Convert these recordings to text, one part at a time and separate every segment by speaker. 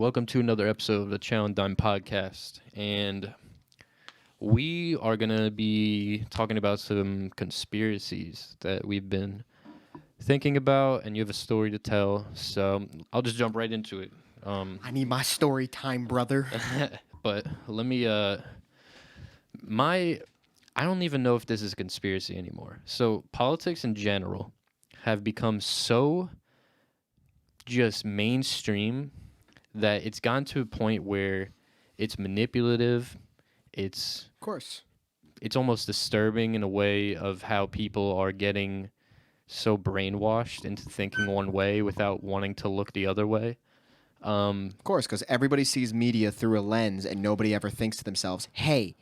Speaker 1: Welcome to another episode of the CHOW and DIMES podcast. And we are going to be talking about some conspiracies that we've been thinking about, and you have a story to tell. So I'll just jump right into it.
Speaker 2: I need my story time, brother.
Speaker 1: But let me, I don't even know if this is a conspiracy anymore. So politics in general have become so just mainstream that it's gotten to a point where it's manipulative. Of
Speaker 2: course.
Speaker 1: It's almost disturbing in a way of how people are getting so brainwashed into thinking one way without wanting to look the other way.
Speaker 2: Of course, because everybody sees media through a lens and nobody ever thinks to themselves, hey,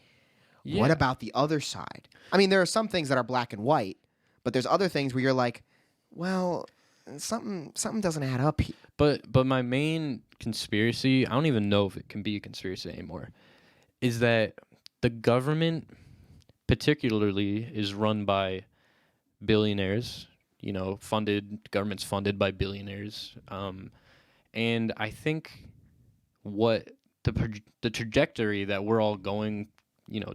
Speaker 2: what about the other side? I mean, there are some things that are black and white, but there's other things where you're like, well, something doesn't add up here.
Speaker 1: But my main conspiracy, I don't even know if it can be a conspiracy anymore, is that the government particularly is run by billionaires, government's funded by billionaires. And I think what the trajectory that we're all going,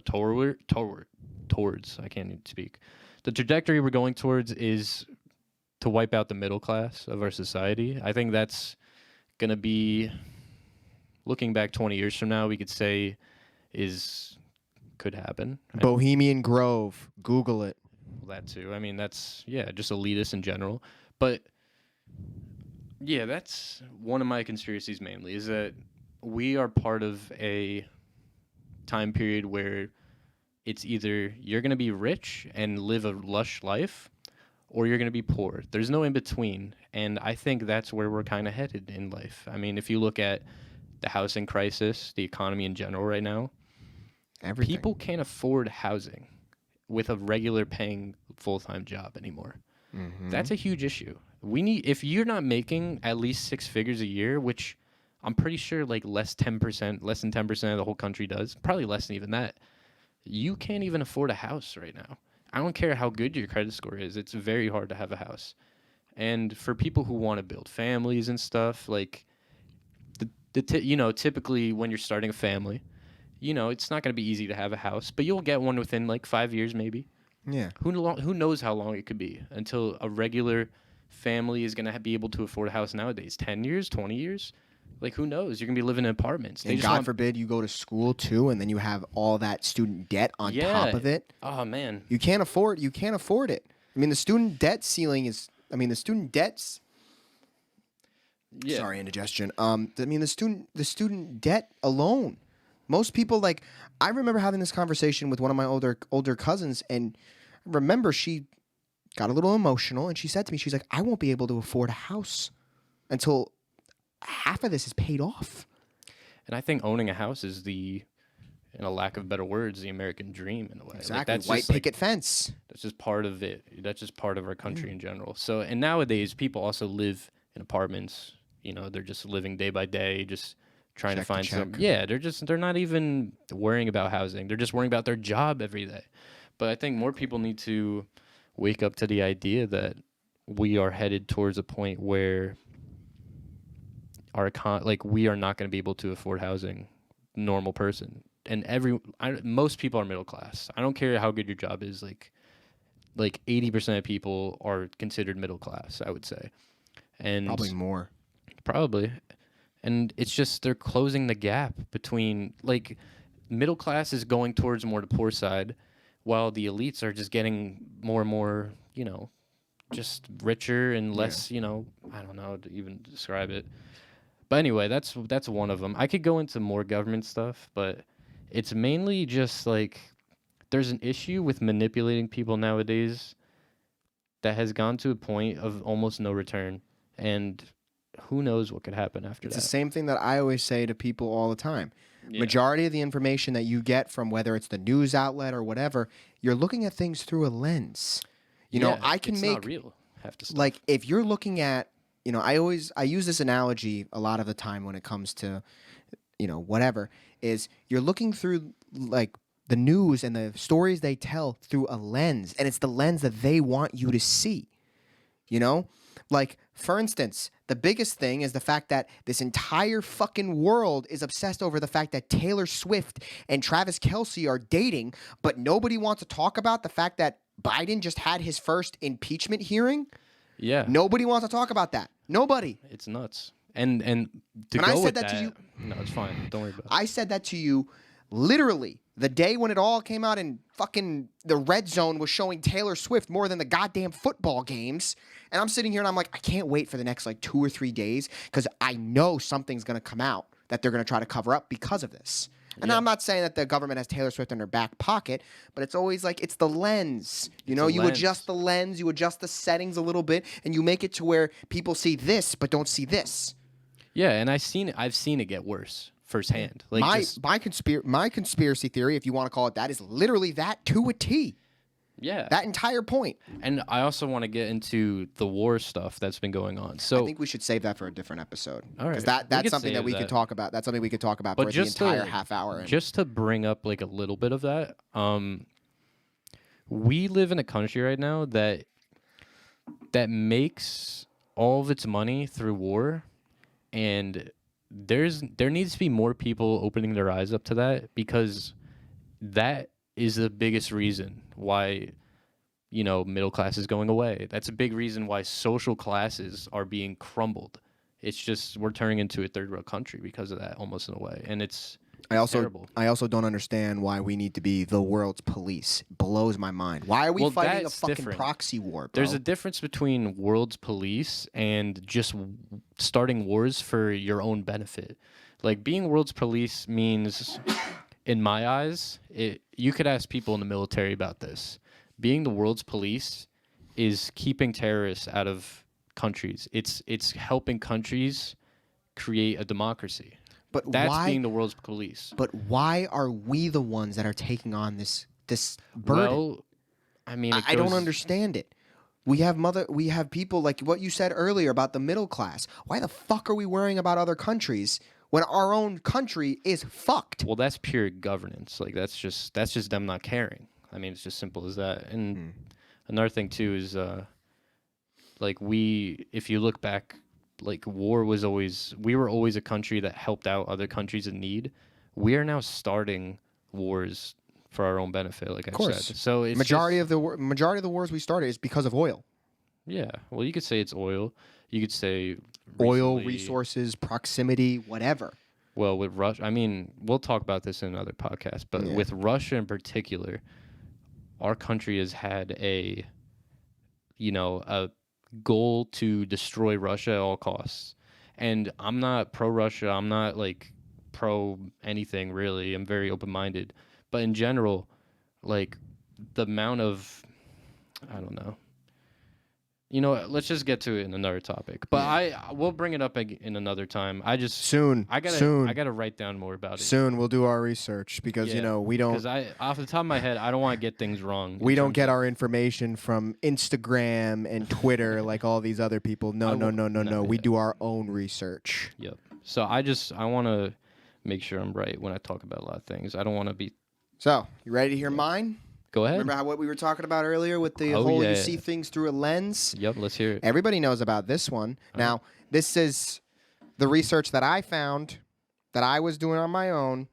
Speaker 1: towards, I can't even speak. The trajectory we're going towards is to wipe out the middle class of our society. I think that's going to be, looking back 20 years from now, we could say could happen.
Speaker 2: Bohemian Grove. Google it.
Speaker 1: Well, that too. I mean, that's, just elitist in general. But, yeah, that's one of my conspiracies mainly, is that we are part of a time period where it's either you're going to be rich and live a lush life, or you're going to be poor. There's no in between, and I think that's where we're kind of headed in life. I mean, if you look at the housing crisis, the economy in general right now,
Speaker 2: everything.
Speaker 1: People can't afford housing with a regular paying full-time job anymore. Mm-hmm. That's a huge issue. If you're not making at least 6 figures a year, which I'm pretty sure like less than 10% of the whole country does, probably less than even that, you can't even afford a house right now. I don't care how good your credit score is. It's very hard to have a house. And for people who want to build families and stuff, like, typically when you're starting a family, it's not going to be easy to have a house, but you'll get one within like 5 years maybe.
Speaker 2: Yeah.
Speaker 1: Who knows how long it could be until a regular family is going to be able to afford a house nowadays? 10 years, 20 years? Like, who knows? You're going to be living in apartments.
Speaker 2: And God forbid you go to school, too, and then you have all that student debt on top of it.
Speaker 1: Oh, man.
Speaker 2: You can't afford it. I mean, the student debt ceiling is... the student debts...
Speaker 1: Yeah.
Speaker 2: Sorry, indigestion. The student debt alone. Most people, like... I remember having this conversation with one of my older cousins, and I remember she got a little emotional, and she said to me, she's like, I won't be able to afford a house until half of this is paid off.
Speaker 1: And I think owning a house is in a lack of better words, the American dream in a way.
Speaker 2: Exactly.
Speaker 1: Like, that's
Speaker 2: white picket fence.
Speaker 1: That's just part of it. That's just part of our country in general. So, and nowadays people also live in apartments. They're just living day by day, just trying to find some. Yeah, they're not even worrying about housing. They're just worrying about their job every day. But I think more people need to wake up to the idea that we are headed towards a point where we are not going to be able to afford housing, normal person, and most people are middle class. I don't care how good your job is. Like 80% of people are considered middle class, I would say, and
Speaker 2: probably more.
Speaker 1: Probably, and it's just they're closing the gap between like middle class is going towards more the poor side, while the elites are just getting more and more, just richer and less. I don't know how to even describe it. But anyway, that's one of them. I could go into more government stuff, but it's mainly just like there's an issue with manipulating people nowadays that has gone to a point of almost no return, and who knows what could happen after that.
Speaker 2: It's the same thing that I always say to people all the time. Yeah. Majority of the information that you get from whether it's the news outlet or whatever, you're looking at things through a lens. It's not real. Half the stuff. Like if you're looking at I use this analogy a lot of the time when it comes to, whatever, is you're looking through like the news and the stories they tell through a lens, and it's the lens that they want you to see, Like, for instance, the biggest thing is the fact that this entire fucking world is obsessed over the fact that Taylor Swift and Travis Kelce are dating, but nobody wants to talk about the fact that Biden just had his first impeachment hearing.
Speaker 1: Yeah.
Speaker 2: Nobody wants to talk about that. Nobody.
Speaker 1: It's nuts. And to
Speaker 2: when
Speaker 1: go
Speaker 2: I said
Speaker 1: with
Speaker 2: that to you,
Speaker 1: no, it's fine. Don't worry about it.
Speaker 2: I said that to you literally the day when it all came out and fucking the red zone was showing Taylor Swift more than the goddamn football games. And I'm sitting here and I'm like, I can't wait for the next like 2 or 3 days because I know something's going to come out that they're going to try to cover up because of this. And I'm not saying that the government has Taylor Swift in their back pocket, but it's always like it's the lens. You know, you adjust the lens, you adjust the settings a little bit, and you make it to where people see this but don't see this.
Speaker 1: Yeah, and I've seen it get worse firsthand. Like
Speaker 2: my conspiracy theory, if you want to call it that, is literally that to a T.
Speaker 1: Yeah.
Speaker 2: That entire point.
Speaker 1: And I also want to get into the war stuff that's been going on. So
Speaker 2: I think we should save that for a different episode.
Speaker 1: All right.
Speaker 2: Because that's something that we could talk about. That's something we could talk about for the entire half hour.
Speaker 1: Just to bring up like a little bit of that, we live in a country right now that makes all of its money through war, and there needs to be more people opening their eyes up to that, because that is the biggest reason why, middle class is going away. That's a big reason why social classes are being crumbled. It's just we're turning into a third world country because of that, almost in a way, and it's terrible.
Speaker 2: I also don't understand why we need to be the world's police. It blows my mind. Why are we fighting a fucking proxy war, bro?
Speaker 1: There's a difference between world's police and just starting wars for your own benefit. Like, being world's police means, in my eyes, you could ask people in the military about this. Being the world's police is keeping terrorists out of countries. It's helping countries create a democracy.
Speaker 2: But
Speaker 1: that's
Speaker 2: why,
Speaker 1: being the world's police.
Speaker 2: But why are we the ones that are taking on this burden?
Speaker 1: Well, I mean,
Speaker 2: I don't understand it. We have people like what you said earlier about the middle class. Why the fuck are we worrying about other countries when our own country is fucked?
Speaker 1: Well, that's pure governance. Like, that's just them not caring. I mean, it's just simple as that. And another thing too is if you look back, like, we were always a country that helped out other countries in need. We are now starting wars for our own benefit, like I said. So it's
Speaker 2: majority of the wars we started is because of oil.
Speaker 1: Yeah. Well, you could say it's oil. You could say
Speaker 2: oil, resources, proximity, whatever.
Speaker 1: Well, with Russia, I mean, we'll talk about this in another podcast, but with Russia in particular, our country has had a goal to destroy Russia at all costs. And I'm not pro-Russia. I'm not, like, pro anything, really. I'm very open-minded. But in general, like, the amount of, I don't know. Let's just get to it in another topic. But we'll bring it up in another time. I gotta write down more about it.
Speaker 2: Soon we'll do our research because we don't.
Speaker 1: Because off the top of my head, I don't want to get things wrong.
Speaker 2: We don't get our information from Instagram and Twitter like all these other people. No. We do our own research.
Speaker 1: Yep. So I want to make sure I'm right when I talk about a lot of things. I don't want to be.
Speaker 2: So, you ready to hear mine?
Speaker 1: Go ahead.
Speaker 2: Remember what we were talking about earlier with the whole you see things through a lens?
Speaker 1: Yep, let's hear it.
Speaker 2: Everybody knows about this one. Now, this is the research that I found that I was doing on my own,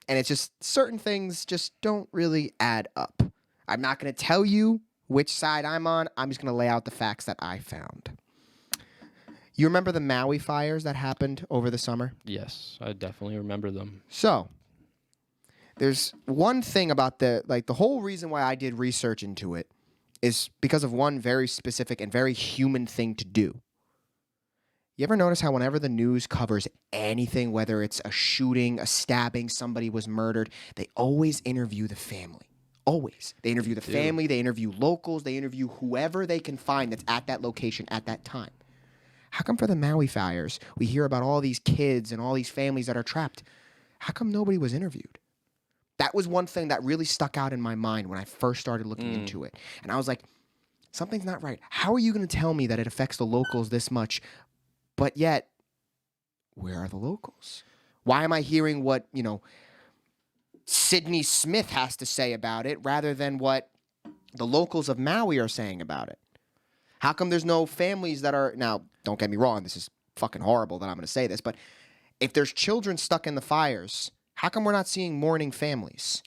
Speaker 2: and it's just certain things just don't really add up. I'm not going to tell you which side I'm on. I'm just going to lay out the facts that I found. You remember the Maui fires that happened over the summer?
Speaker 1: Yes, I definitely remember them.
Speaker 2: So, there's one thing about the whole reason why I did research into it is because of one very specific and very human thing to do. You ever notice how whenever the news covers anything, whether it's a shooting, a stabbing, somebody was murdered, they always interview the family. Always. They interview the family, they interview locals, they interview whoever they can find that's at that location at that time. How come for the Maui fires, we hear about all these kids and all these families that are trapped? How come nobody was interviewed? That was one thing that really stuck out in my mind when I first started looking into it. And I was like, something's not right. How are you going to tell me that it affects the locals this much, but yet, where are the locals? Why am I hearing what, Sidney Smith has to say about it rather than what the locals of Maui are saying about it? How come there's no families that are now? Don't get me wrong. This is fucking horrible that I'm going to say this, but if there's children stuck in the fires, how come we're not seeing mourning families?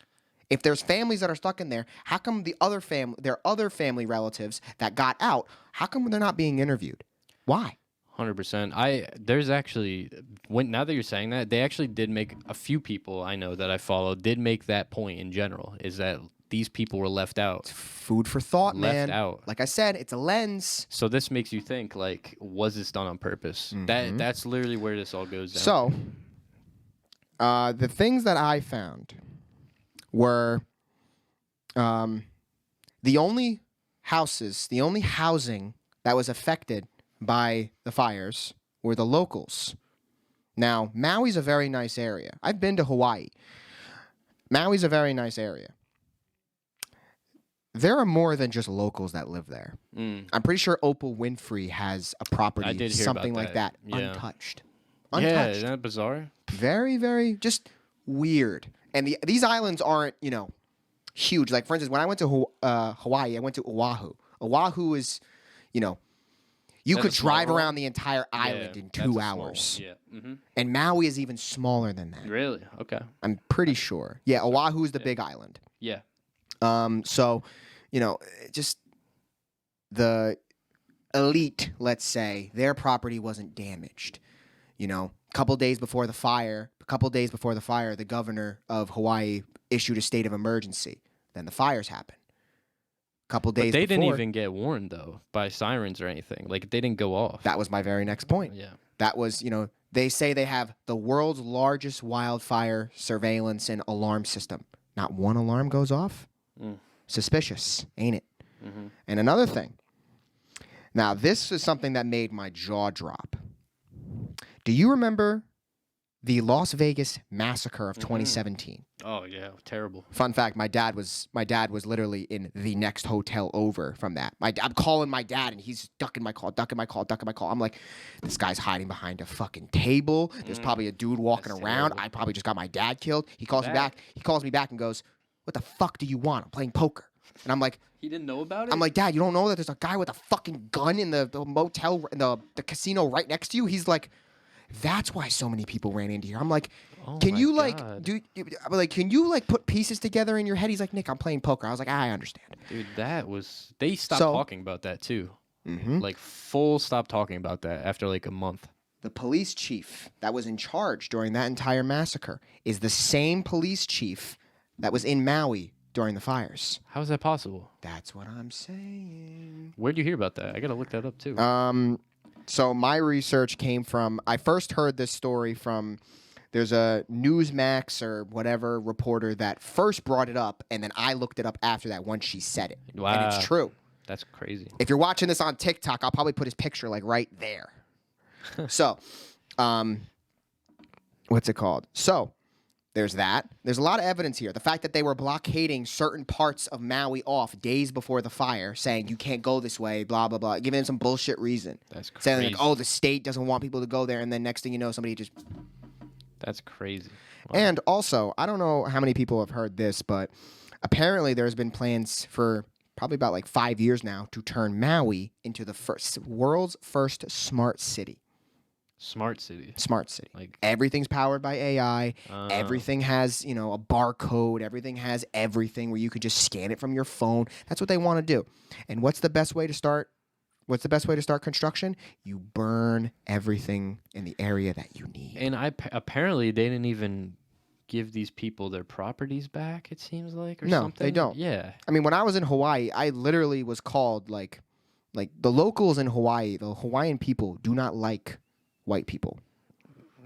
Speaker 2: If there's families that are stuck in there, how come their other family relatives that got out, how come they're not being interviewed? Why?
Speaker 1: 100%. There's actually, now that you're saying that, they actually did make, a few people I know that I follow did make that point in general, is that these people were left out.
Speaker 2: It's food for thought, man.
Speaker 1: Left out.
Speaker 2: Like I said, it's a lens.
Speaker 1: So this makes you think, like, was this done on purpose? That's literally where this all goes down.
Speaker 2: So, the things that I found were the only housing that was affected by the fires were the locals. Now, Maui's a very nice area. I've been to Hawaii. Maui's a very nice area. There are more than just locals that live there. I'm pretty sure Oprah Winfrey has a property, something like that, untouched.
Speaker 1: Yeah, isn't that bizarre?
Speaker 2: Very, very just weird. And these islands aren't, huge. Like, for instance, when I went to Hawaii, I went to Oahu. Oahu is, you could drive around the entire island in 2 hours. And Maui is even smaller than that.
Speaker 1: Really? Okay.
Speaker 2: I'm pretty sure. Yeah, Oahu is the big island.
Speaker 1: Yeah.
Speaker 2: So, just the elite, let's say, their property wasn't damaged. A couple days before the fire, the governor of Hawaii issued a state of emergency. Then the fires happened. Couple days
Speaker 1: But they
Speaker 2: before,
Speaker 1: didn't even get warned, though, by sirens or anything. Like, they didn't go off.
Speaker 2: That was my very next point.
Speaker 1: Yeah.
Speaker 2: That was, they say they have the world's largest wildfire surveillance and alarm system. Not one alarm goes off. Suspicious, ain't it? And another thing. Now, this is something that made my jaw drop. Do you remember the Las Vegas massacre of 2017?
Speaker 1: Oh yeah, terrible.
Speaker 2: Fun fact: my dad was literally in the next hotel over from that. I'm calling my dad, and he's ducking my call. I'm like, this guy's hiding behind a fucking table. There's probably a dude walking around.
Speaker 1: Terrible.
Speaker 2: I probably just got my dad killed. He calls me back. He calls me back and goes, "What the fuck do you want? I'm playing poker." And I'm like,
Speaker 1: he didn't know about it?
Speaker 2: I'm like, Dad, you don't know that there's a guy with a fucking gun in the motel, in the casino right next to you? He's like, that's why so many people ran into here. I'm like, can you can you put pieces together in your head? He's like, Nick, I'm playing poker. I was like, I understand.
Speaker 1: Dude, they stopped talking about that too. Like full stop talking about that after like a month.
Speaker 2: The police chief that was in charge during that entire massacre is the same police chief that was in Maui during the fires.
Speaker 1: How is that possible?
Speaker 2: That's what I'm saying.
Speaker 1: Where'd you hear about that? I gotta look that up too.
Speaker 2: So my research came from, I first heard this story from, there's a Newsmax or whatever reporter that first brought it up, and then I looked it up after that once she said it.
Speaker 1: Wow.
Speaker 2: And it's true.
Speaker 1: That's crazy.
Speaker 2: If you're watching this on TikTok, I'll probably put his picture like right there. So, what's it called? So, there's that. There's a lot of evidence here. The fact that they were blockading certain parts of Maui off days before the fire, saying you can't go this way, blah, blah, blah, giving them some bullshit reason.
Speaker 1: That's crazy.
Speaker 2: Saying like, oh, the state doesn't want people to go there, and then next thing you know, somebody just...
Speaker 1: That's crazy. Wow.
Speaker 2: And also, I don't know how many people have heard this, but apparently there's been plans for probably about like 5 years now to turn Maui into the world's first smart city.
Speaker 1: Smart city.
Speaker 2: Smart city.
Speaker 1: Like
Speaker 2: everything's powered by AI. Everything has, a barcode. Everything has everything where you could just scan it from your phone. That's what they want to do. And what's the best way to start? What's the best way to start construction? You burn everything in the area that you need.
Speaker 1: And apparently they didn't even give these people their properties back, it seems like, or something.
Speaker 2: No, they don't.
Speaker 1: Yeah.
Speaker 2: I mean, when I was in Hawaii, I literally was called like the locals in Hawaii, the Hawaiian people do not like white people,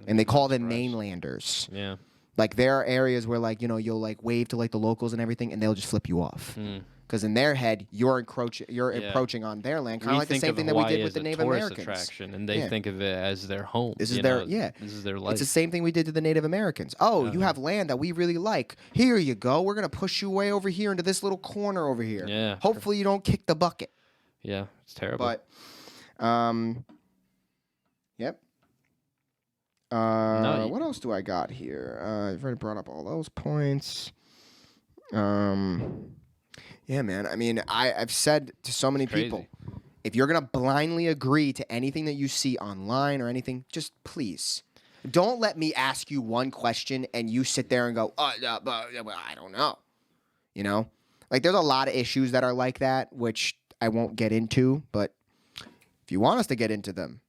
Speaker 2: and they call them mainlanders.
Speaker 1: Yeah,
Speaker 2: like there are areas where you'll like wave to like the locals and everything, and they'll just flip you off because in their head you're encroaching on their land, kind of like the same thing that we did with the Native Americans.
Speaker 1: Attraction, and they think of it as their home.
Speaker 2: This is
Speaker 1: this is their life.
Speaker 2: It's the same thing we did to the Native Americans. Oh, you have land that we really like. Here you go. We're gonna push you way over here into this little corner over here.
Speaker 1: Yeah.
Speaker 2: Hopefully you don't kick the bucket.
Speaker 1: Yeah, it's terrible.
Speaker 2: But, yep. What else do I got here? I've already brought up all those points. Yeah, man. I mean, I've said to so many people, If you're going to blindly agree to anything that you see online or anything, just please don't let me ask you one question and you sit there and go, I don't know. You know? Like, there's a lot of issues that are like that, which I won't get into, but if you want us to get into them,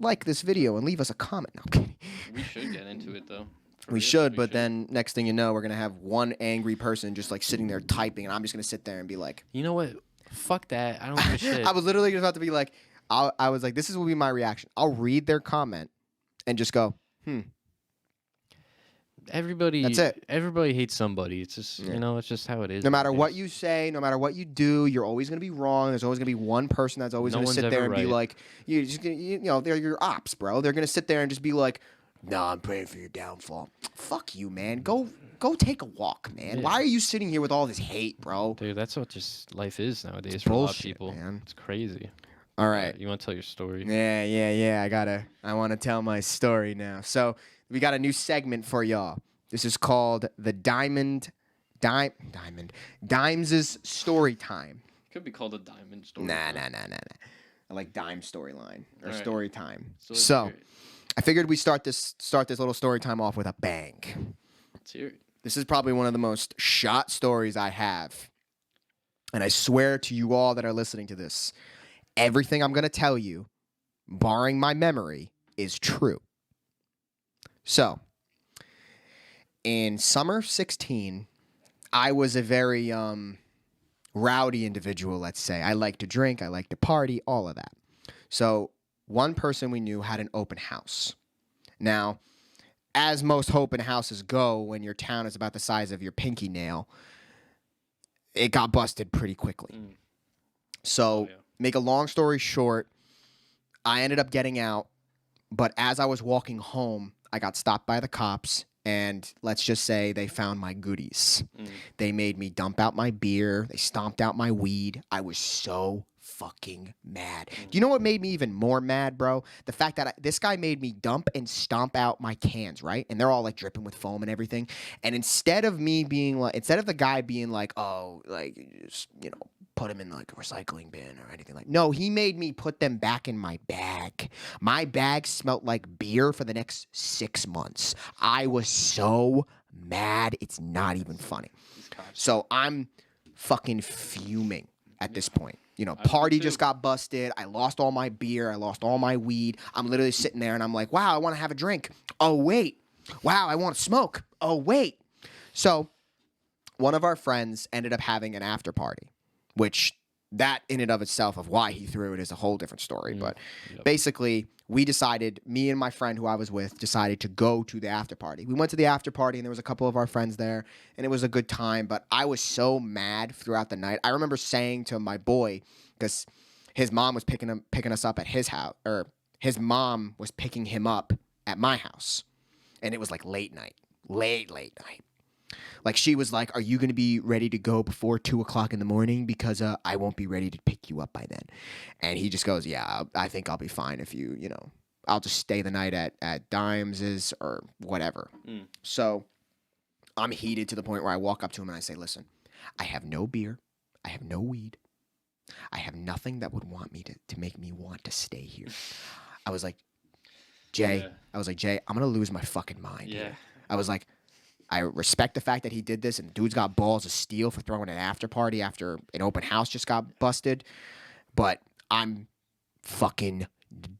Speaker 2: like this video and leave us a comment. No, I'm kidding.
Speaker 1: We should get into it, though.
Speaker 2: We should, but then next thing you know, we're going to have one angry person just like sitting there typing, and I'm just going to sit there and be like,
Speaker 1: you know what? Fuck that. I don't give a shit.
Speaker 2: I was literally about to be like, I was like, this will be my reaction. I'll read their comment and just go,
Speaker 1: Everybody,
Speaker 2: that's it.
Speaker 1: Everybody hates somebody. It's just, you know, it's just how it is.
Speaker 2: No matter what you say, no matter what you do, you're always going to be wrong. There's always going to be one person that's always going to sit there and be like, you know, they're your ops, bro. They're going to sit there and just be like, nah, I'm praying for your downfall. Fuck you, man. Go take a walk, man. Yeah. Why are you sitting here with all this hate, bro?
Speaker 1: Dude, that's what just life is nowadays for a lot of people. Man. It's crazy.
Speaker 2: All right.
Speaker 1: You want to tell your story?
Speaker 2: Yeah. I want to tell my story now. So we got a new segment for y'all. This is called the Dime's Story Time.
Speaker 1: Could be called a Diamond Story.
Speaker 2: Nah. I like Dime Storyline or Story Time. So I figured we start this little story time off with a bang.
Speaker 1: Let's hear it.
Speaker 2: This is probably one of the most shot stories I have. And I swear to you all that are listening to this, everything I'm going to tell you, barring my memory, is true. So, in summer 16, I was a very rowdy individual, let's say. I like to drink, I like to party, all of that. So, one person we knew had an open house. Now, as most open houses go, when your town is about the size of your pinky nail, it got busted pretty quickly. So, make a long story short, I ended up getting out, but as I was walking home, I got stopped by the cops, and let's just say they found my goodies. They made me dump out my beer. They stomped out my weed. I was so fucking mad. Do you know what made me even more mad, bro? The fact that this guy made me dump and stomp out my cans, right? And they're all like dripping with foam and everything. And instead of the guy being like, oh, like, just, you know, put them in like a recycling bin or anything like, no, he made me put them back in my bag. My bag smelled like beer for the next 6 months. I was so mad. It's not even funny. So I'm fucking fuming at this point. You know, party just got busted. I lost all my beer. I lost all my weed. I'm literally sitting there and I'm like, wow, I want to have a drink. Oh, wait. Wow, I want to smoke. Oh, wait. So one of our friends ended up having an after party, which that in and of itself of why he threw it is a whole different story. But basically, we decided, me and my friend who I was with decided to go to the after party. We went to the after party, and there was a couple of our friends there, and it was a good time. But I was so mad throughout the night. I remember saying to my boy, because his mom was picking us up at his house, or his mom was picking him up at my house, and it was like late night. Like, she was like, are you going to be ready to go before 2 o'clock in the morning? Because I won't be ready to pick you up by then. And he just goes, yeah, I think I'll be fine if you know, I'll just stay the night at Dimes's or whatever. So I'm heated to the point where I walk up to him and I say, listen, I have no beer. I have no weed. I have nothing that would want me to make me want to stay here. I was like, Jay, I'm going to lose my fucking mind.
Speaker 1: Yeah.
Speaker 2: I was like, I respect the fact that he did this, and dude's got balls of steel for throwing an after party after an open house just got busted, but I'm fucking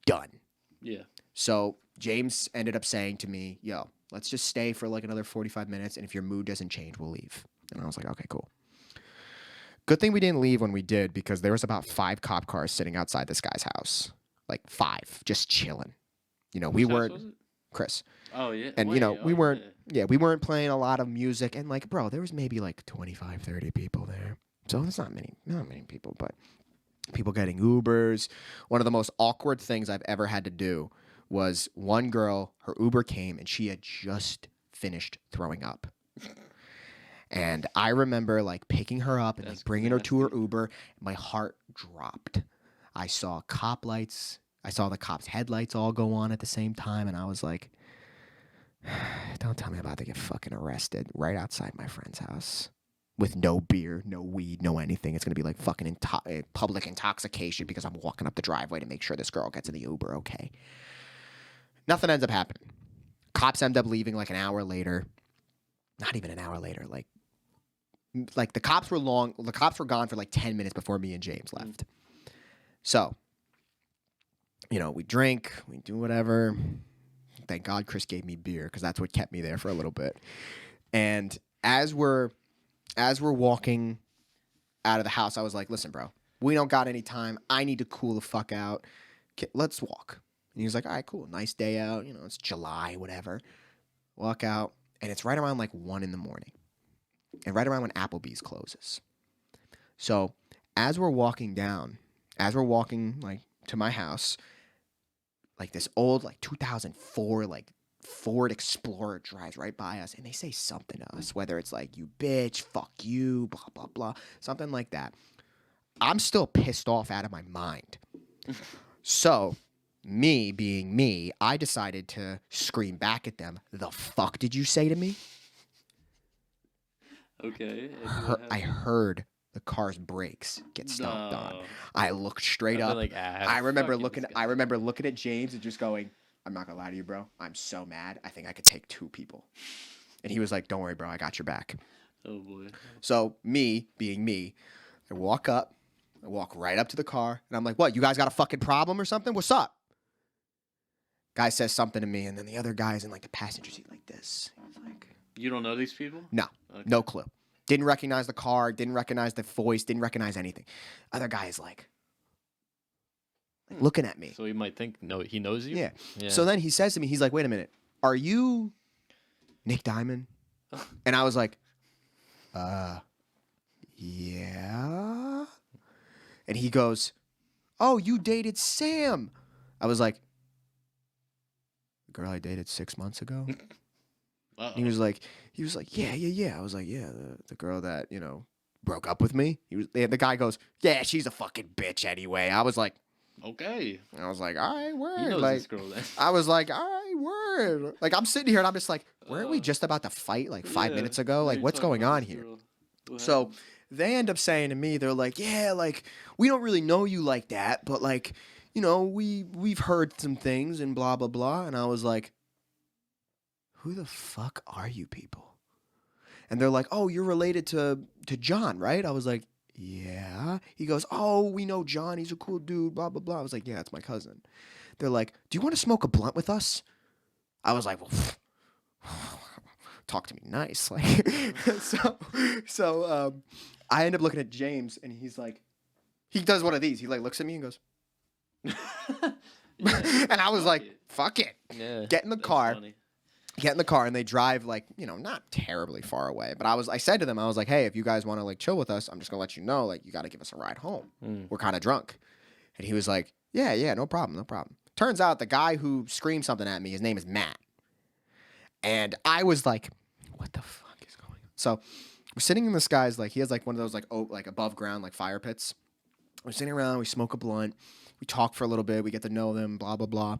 Speaker 2: done.
Speaker 1: Yeah.
Speaker 2: So James ended up saying to me, yo, let's just stay for like another 45 minutes, and if your mood doesn't change, we'll leave. And I was like, okay, cool. Good thing we didn't leave when we did, because there was about 5 cop cars sitting outside this guy's house. Like 5, just chilling. You know, we weren't... Chris.
Speaker 1: Oh, yeah.
Speaker 2: And, you know, we weren't playing a lot of music. And, like, bro, there was maybe, like, 25, 30 people there. So it's not many people, but people getting Ubers. One of the most awkward things I've ever had to do was one girl, her Uber came, and she had just finished throwing up. And I remember, like, picking her up and like, bringing her to her Uber. My heart dropped. I saw cop lights. I saw the cops' headlights all go on at the same time, and I was like, don't tell me I'm about to get fucking arrested right outside my friend's house. with no beer, no weed, no anything. It's going to be like fucking public intoxication because I'm walking up the driveway to make sure this girl gets in the Uber okay. Nothing ends up happening. Cops end up leaving like an hour later. Not even an hour later. Like the cops were gone for like 10 minutes before me and James left. So, we drink, we do whatever. Thank God Chris gave me beer because that's what kept me there for a little bit. And as we're walking out of the house, I was like, listen, bro, we don't got any time. I need to cool the fuck out. Let's walk. And he was like, all right, cool. Nice day out. It's July, whatever. Walk out. And it's right around like 1 a.m. And right around when Applebee's closes. So as we're walking like to my house, like this old like 2004 like Ford Explorer drives right by us, and they say something to us, whether it's like, you bitch, fuck you, blah, blah, blah, something like that. I'm still pissed off out of my mind. So, me being me, I decided to scream back at them, the fuck did you say to me?
Speaker 1: Okay.
Speaker 2: I heard the car's brakes get stomped on. I looked straight up.
Speaker 1: Like,
Speaker 2: I remember looking at James and just going, I'm not gonna lie to you, bro. I'm so mad. I think I could take 2 people. And he was like, don't worry, bro. I got your back.
Speaker 1: Oh, boy.
Speaker 2: So me, being me, I walk right up to the car, and I'm like, what, you guys got a fucking problem or something? What's up? Guy says something to me, and then the other guy's in like the passenger seat like this. He's like,
Speaker 1: you don't know these people?
Speaker 2: No. Okay. No clue. Didn't recognize the car, didn't recognize the voice, didn't recognize anything. Other guy is like looking at me.
Speaker 1: So he might think he knows you?
Speaker 2: Yeah. So then he says to me, he's like, wait a minute, are you Nick Diamond? And I was like, yeah. And he goes, oh, you dated Sam. I was like, the girl I dated 6 months ago? He was like, yeah. I was like, yeah, the girl that, broke up with me. The guy goes, yeah, she's a fucking bitch anyway. I was like,
Speaker 1: okay.
Speaker 2: I was like, all right, word.
Speaker 1: He knows
Speaker 2: like,
Speaker 1: this girl then.
Speaker 2: I was like, all right, word. Like, I'm sitting here and I'm just like, weren't we just about to fight like 5 minutes ago? Like, what's going on here? So they end up saying to me, they're like, yeah, like, we don't really know you like that, but like, we've heard some things and blah, blah, blah. And I was like, who the fuck are you people? And they're like, oh, you're related to John, right? I was like, yeah. He goes, oh, we know John. He's a cool dude, blah, blah, blah. I was like, yeah, it's my cousin. They're like, do you want to smoke a blunt with us? I was like, well, talk to me nice. Like, so I end up looking at James, and he's like, he does one of these. He like looks at me and goes, and I was like, fuck it.
Speaker 1: Yeah,
Speaker 2: Get in the car.
Speaker 1: Funny.
Speaker 2: Get in the car, and they drive like, not terribly far away. But I said to them, I was like, hey, if you guys want to like chill with us, I'm just gonna let you know, like, you got to give us a ride home. We're kind of drunk. And he was like, yeah, no problem. Turns out the guy who screamed something at me, his name is Matt. And I was like, what the fuck is going on? So we're sitting in this guy's, like, he has like one of those like above ground like fire pits. We're sitting around, we smoke a blunt, we talk for a little bit, we get to know them, blah, blah, blah.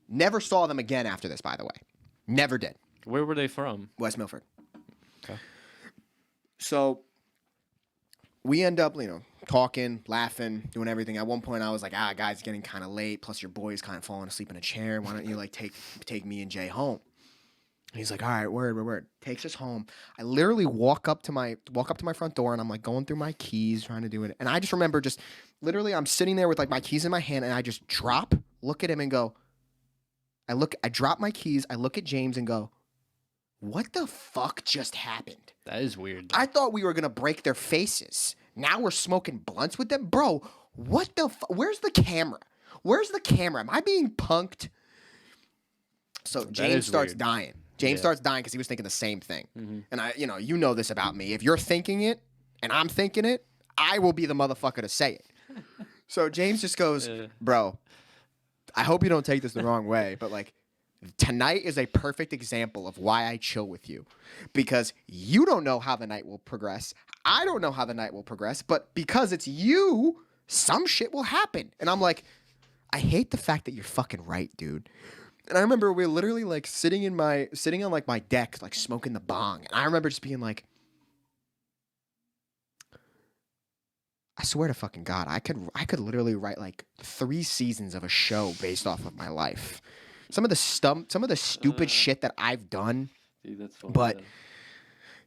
Speaker 2: Never saw them again after this, by the way. Never did.
Speaker 1: Where were they from?
Speaker 2: West Milford.
Speaker 1: Okay.
Speaker 2: So we end up, talking, laughing, doing everything. At one point, I was like, guys, it's getting kind of late. Plus, your boy's kind of falling asleep in a chair. Why don't you like take me and Jay home? And he's like, all right, word. Takes us home. I literally walk up to my front door, and I'm like going through my keys, trying to do it. And I just remember literally, I'm sitting there with like my keys in my hand, and I just look at him, and go. I drop my keys, I look at James and go, what the fuck just happened?
Speaker 1: That is weird.
Speaker 2: I thought we were going to break their faces. Now we're smoking blunts with them? Bro, what the fuck? Where's the camera? Am I being punked? So James starts dying. James starts dying because he was thinking the same thing. Mm-hmm. And you know this about me. If you're thinking it and I'm thinking it, I will be the motherfucker to say it. So James just goes, bro, I hope you don't take this the wrong way, but like, tonight is a perfect example of why I chill with you, because you don't know how the night will progress. I don't know how the night will progress, but because it's you, some shit will happen. And I'm like, I hate the fact that you're fucking right, dude. And I remember we were literally like sitting on like my deck, like smoking the bong. And I remember just being like, swear to fucking God, I could literally write like 3 seasons of a show based off of my life. Some of the stupid shit that I've done.
Speaker 1: Dude, that's funny.
Speaker 2: But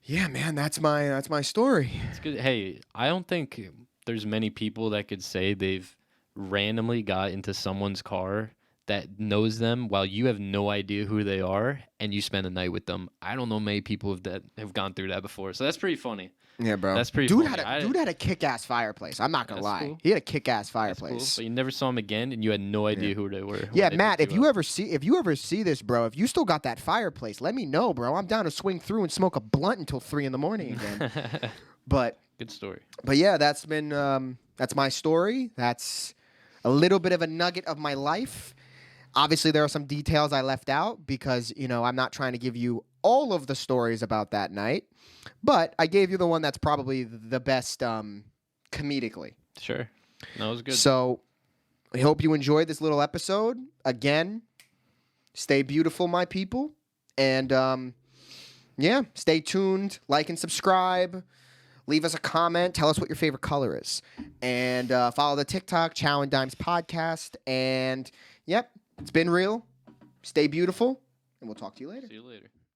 Speaker 2: yeah, man, that's my story.
Speaker 1: It's good. Hey, I don't think there's many people that could say they've randomly got into someone's car that knows them while you have no idea who they are and you spend a night with them. I don't know many people have gone through that before. So that's pretty funny.
Speaker 2: Yeah, bro.
Speaker 1: That's pretty funny.
Speaker 2: Dude had a kick-ass fireplace. I'm not going to lie.
Speaker 1: Cool.
Speaker 2: He had a kick-ass fireplace.
Speaker 1: Cool. But you never saw him again and you had no idea who they were.
Speaker 2: Yeah, Matt, if you ever see this, bro, if you still got that fireplace, let me know, bro. I'm down to swing through and smoke a blunt until 3 a.m. again. But
Speaker 1: good story.
Speaker 2: But yeah, that's my story. That's a little bit of a nugget of my life. Obviously, there are some details I left out because, I'm not trying to give you all of the stories about that night. But I gave you the one that's probably the best comedically.
Speaker 1: Sure. That was good.
Speaker 2: So I hope you enjoyed this little episode. Again, stay beautiful, my people. And, stay tuned. Like and subscribe. Leave us a comment. Tell us what your favorite color is. And follow the TikTok, Chow and Dimes podcast. And, yep, it's been real. Stay beautiful. And we'll talk to you later.
Speaker 1: See you later.